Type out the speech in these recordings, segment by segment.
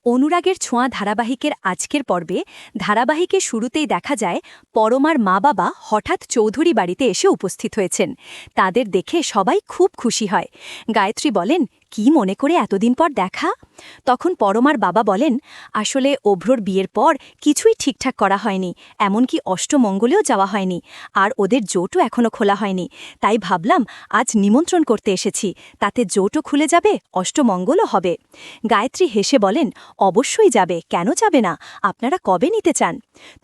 অনুরাগের ছোঁয়া ধারাবাহিকের আজকের পর্বে ধারাবাহিকে শুরুতেই দেখা যায় পরমার মা বাবা হঠাৎ চৌধুরী বাড়িতে এসে উপস্থিত হয়েছেন। তাদের দেখে সবাই খুব খুশি হয়। গায়ত্রী বলেন, কি মনে করে এতদিন পর দেখা? তখন পরমার বাবা বলেন, আসলে অভ্রর বিয়ের পর কিছুই ঠিকঠাক করা হয়নি, এমনকি অষ্টমঙ্গলেও যাওয়া হয়নি, আর ওদের জোটও এখনও খোলা হয়নি। তাই ভাবলাম আজ নিমন্ত্রণ করতে এসেছি, তাতে জোটও খুলে যাবে, অষ্টমঙ্গলও হবে। গায়ত্রী হেসে বলেন, অবশ্যই যাবে, কেন যাবে না? আপনারা কবে নিতে চান?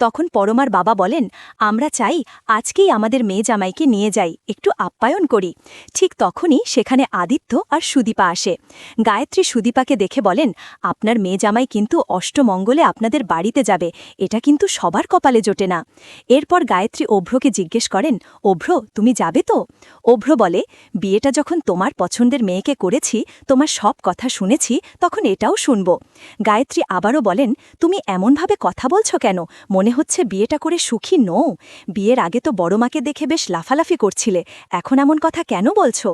তখন পরমার বাবা বলেন, আমরা চাই আজকেই আমাদের মেয়ে জামাইকে নিয়ে যাই, একটু আপ্যায়ন করি। ঠিক তখনই সেখানে আদিত্য আর সুদীপা আসে। গায়ত্রী সুদীপাকে দেখে বলেন, আপনার মেয়ে জামাই কিন্তু অষ্টমঙ্গলে আপনাদের বাড়িতে যাবে, এটা কিন্তু সবার কপালে জোটে না। এরপর গায়ত্রী অভ্রকে জিজ্ঞেস করেন, অভ্র তুমি যাবে তো? অভ্র বলে, বিয়েটা যখন তোমার পছন্দের মেয়েকে করেছি, তোমার সব কথা শুনেছি, তখন এটাও শুনব। গায়ত্রী আবারও বলেন, তুমি এমনভাবে কথা বলছো কেন? মনে হচ্ছে বিয়েটা করে সুখী নও। বিয়ের আগে তো বড় মাকে দেখে বেশ লাফালাফি করছিলে, এখন এমন কথা কেন বলছো?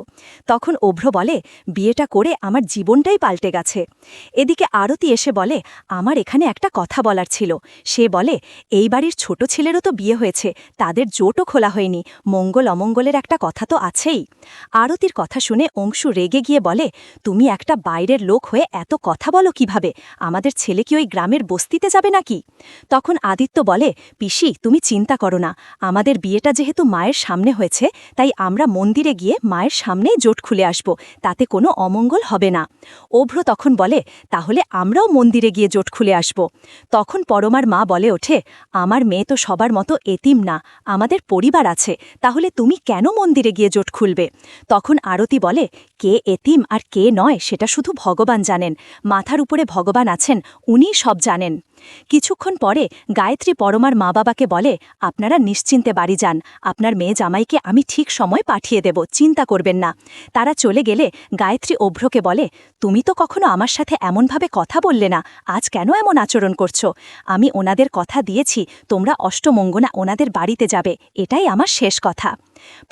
তখন অভ্র বলে, বিয়েটা করে আমার জীবনটাই পাল্টে গেছে। এদিকে আরতি এসে বলে, আমার এখানে একটা কথা বলার ছিল। সে বলে, এই বাড়ির ছোট ছেলেরও তো বিয়ে হয়েছে, তাদের জোটও খোলা হয়নি, মঙ্গল অমঙ্গলের একটা কথা তো আছেই। আরতির কথা শুনে অংশু রেগে গিয়ে বলে, তুমি একটা বাইরের লোক হয়ে এত কথা বলো কিভাবে? আমাদের ছেলে কি ওই গ্রামের বস্তিতে যাবে নাকি? তখন আদিত্য বলে, পিসি তুমি চিন্তা করো না, আমাদের বিয়েটা যেহেতু মায়ের সামনে হয়েছে, তাই আমরা মন্দিরে গিয়ে মায়ের সামনেই জোট খুলে আসব, তাতে কোনো অমঙ্গল হবে না। অভ্র তখন বলে, তাহলে আমরাও মন্দিরে গিয়ে জোট খুলে আসব। তখন পরমার মা বলে ওঠে, আমার মেয়ে তো সবার মতো এতিম না, আমাদের পরিবার আছে, তাহলে তুমি কেন মন্দিরে গিয়ে জোট খুলবে? তখন আরতি বলে, কে এতিম আর কে নয় সেটা শুধু ভগবান জানেন, মাথার উপরে ভগবান আছেন, উনিই সব জানেন। কিছুক্ষণ পরে গায়ত্রী পরমার মা বাবাকে বলে, আপনারা নিশ্চিন্তে বাড়ি যান, আপনার মেয়ে জামাইকে আমি ঠিক সময় পাঠিয়ে দেব, চিন্তা করবেন না। তারা চলে গেলে গায়ত্রী অভ্রকে বলে, তুমি তো কখনো আমার সাথে এমনভাবে কথা বললে না, আজ কেন এমন আচরণ করছো? আমি ওনাদের কথা দিয়েছি, তোমরা অষ্টমঙ্গলা ওনাদের বাড়িতে যাবে, এটাই আমার শেষ কথা।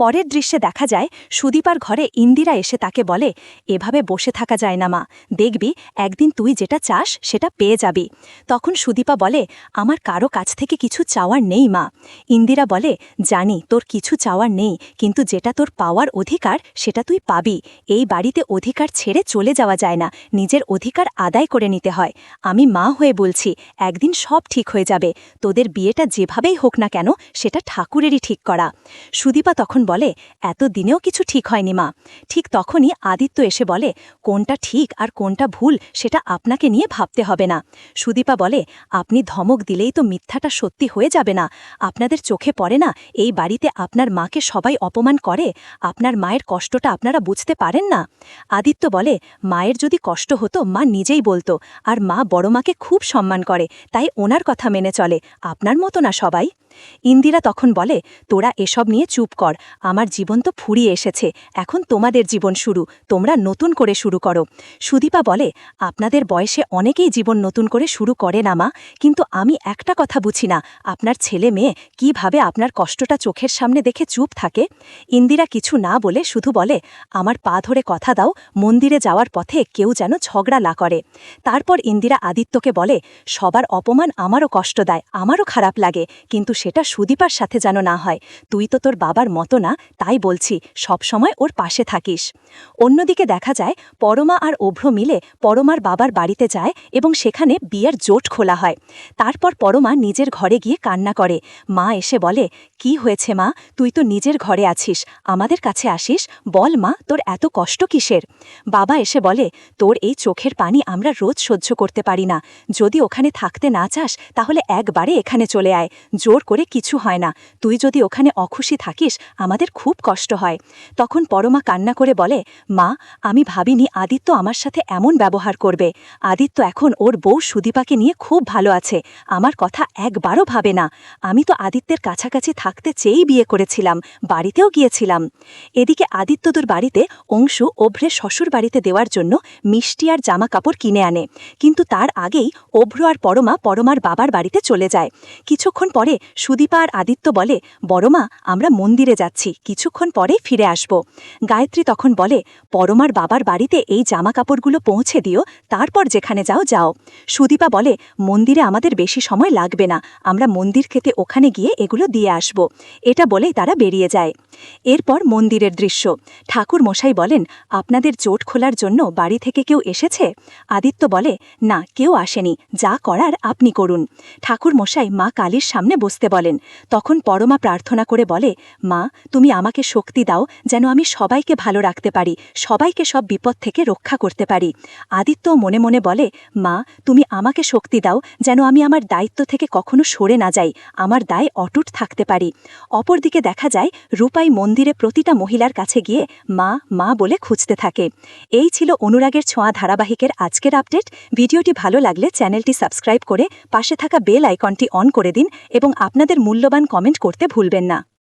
পরের দৃশ্যে দেখা যায় সুদীপার ঘরে ইন্দিরা এসে তাকে বলে, এভাবে বসে থাকা যায় না মা, দেখবি একদিন তুই যেটা চাস সেটা পেয়ে যাবি। তখন সুদীপা বলে, আমার কারো কাছ থেকে কিছু চাওয়ার নেই মা। ইন্দিরা বলে, জানি তোর কিছু চাওয়ার নেই, কিন্তু যেটা তোর পাওয়ার অধিকার সেটা তুই পাবি। এই বাড়িতে অধিকার ছেড়ে চলে যাওয়া যায় না, নিজের অধিকার আদায় করে নিতে হয়। আমি মা হয়ে বলছি, একদিন সব ঠিক হয়ে যাবে, তোদের বিয়েটা যেভাবেই হোক না কেন সেটা ঠাকুরেরই ঠিক করা। সুদীপা তখন বলে, এত দিনেও কিছু ঠিক হয়নি মা। ঠিক তখনই আদিত্য এসে বলে, কোনটা ঠিক আর কোনটা ভুল সেটা আপনাকে নিয়ে ভাবতে হবে না। সুদীপা বলে, আপনি ধমক দিলেই তো মিথ্যাটা সত্যি হয়ে যাবে না। আপনাদের চোখে পড়ে না এই বাড়িতে আপনার মাকে সবাই অপমান করে? আপনার মায়ের কষ্টটা আপনারা বুঝতে পারেন না? আদিত্য বলে, মায়ের যদি কষ্ট হতো মা নিজেই বলতো, আর মা বড় মাকে খুব সম্মান করে, তাই ওনার কথা মেনে চলে, আপনার মতো না সবাই। ইন্দিরা তখন বলে, তোরা এসব নিয়ে চুপ কর, আমার জীবন তো ফুরিয়ে এসেছে, এখন তোমাদের জীবন শুরু, তোমরা নতুন করে শুরু করো। সুদীপা বলে, আপনাদের বয়সে অনেকেই জীবন নতুন করে শুরু করে না মা, কিন্তু আমি একটা কথা বুঝি না, আপনার ছেলে মেয়ে কিভাবে আপনার কষ্টটা চোখের সামনে দেখে চুপ থাকে? ইন্দিরা কিছু না বলে শুধু বলে, আমার পা ধরে কথা দাও, মন্দিরে যাওয়ার পথে কেউ যেন ঝগড়া না করে। তারপর ইন্দিরা আদিত্যকে বলে, সবার অপমান আমারও কষ্ট দেয়, আমারও খারাপ লাগে, কিন্তু সেটা সুদীপার সাথে যেন না হয়। তুই তো তোর বাবার মতো না, তাই বলছি সব সময় ওর পাশে থাকিস। অন্যদিকে দেখা যায় পরমা আর অভ্র মিলে পরমার বাবার বাড়িতে যায় এবং সেখানে বিয়ের জোট খোলা হয়। তারপর পরমা নিজের ঘরে গিয়ে কান্না করে। মা এসে বলে, কি হয়েছে মা, তুই তো নিজের ঘরে আছিস, আমাদের কাছে আসিস, বল মা তোর এত কষ্ট কিসের? বাবা এসে বলে, তোর এই চোখের পানি আমরা রোজ সহ্য করতে পারি না, যদি ওখানে থাকতে না চাস তাহলে একবারে এখানে চলে আয়, জোর করে কিছু হয় না, তুই যদি ওখানে অখুশি থাকিস আমাদের খুব কষ্ট হয়। তখন পরমা কান্না করে বলে, মা আমি ভাবিনি আদিত্য আমার সাথে এমন ব্যবহার করবে। আদিত্য এখন ওর বউ সুদীপাকে নিয়ে খুব ভালো আছে, আমার কথা একবারও ভাবে না। আমি তো আদিত্যের কাছাকাছি থাকতে চেয়েই বিয়ে করেছিলাম, বাড়িতেও গিয়েছিলাম। এদিকে আদিত্যদের বাড়িতে অংশু অভ্রের শ্বশুর বাড়িতে দেওয়ার জন্য মিষ্টি আর জামা কাপড় কিনে আনে, কিন্তু তার আগেই অভ্র আর পরমা পরমার বাবার বাড়িতে চলে যায়। কিছুক্ষণ পরে সুদীপা আর আদিত্য বলে, বড়মা, আমরা মন্দিরে যাচ্ছি, কিছুক্ষণ পরে ফিরে আসব। গায়ত্রী তখন বলে, পরমার বাবার বাড়িতে এই জামা কাপড়গুলো পৌঁছে দিও, তারপর যেখানে যাও যাও। সুদীপা বলে, মন্দিরে আমাদের বেশি সময় লাগবে না, আমরা মন্দির খেতে ওখানে গিয়ে এগুলো দিয়ে আসব। এটা বলেই তারা বেরিয়ে যায়। এরপর মন্দিরের দৃশ্য। ঠাকুর মশাই বলেন, আপনাদের জোট খোলার জন্য বাড়ি থেকে কেউ এসেছে? আদিত্য বলে, না, কেউ আসেনি, যা করার আপনি করুন। ঠাকুর মশাই মা কালীর সামনে বসতে বলেন। তখন পরমা প্রার্থনা করে বলে, মা, তুমি আমাকে শক্তি দাও যেন আমি সবাইকে ভালো রাখতে পারি, সবাইকে সব বিপদ থেকে রক্ষা করতে পারি। আদিত্য মনে মনে বলে, মা, তুমি আমাকে শক্তি দাও যেন আমি আমার দায়িত্ব থেকে কখনো সরে না যাই, আমার দায় অটুট থাকতে পারি। অপরদিকে দেখা যায় রূপাই মন্দিরে প্রতিটা মহিলার কাছে গিয়ে মা মা বলে খুঁজতে থাকে। এই ছিল অনুরাগের ছোঁয়া ধারাবাহিকের আজকের আপডেট। ভিডিওটি ভালো লাগলে চ্যানেলটি সাবস্ক্রাইব করে পাশে থাকা বেল আইকনটি অন করে দিন এবং আপনাদের মূল্যবান কমেন্ট করতে ভুলবেন না।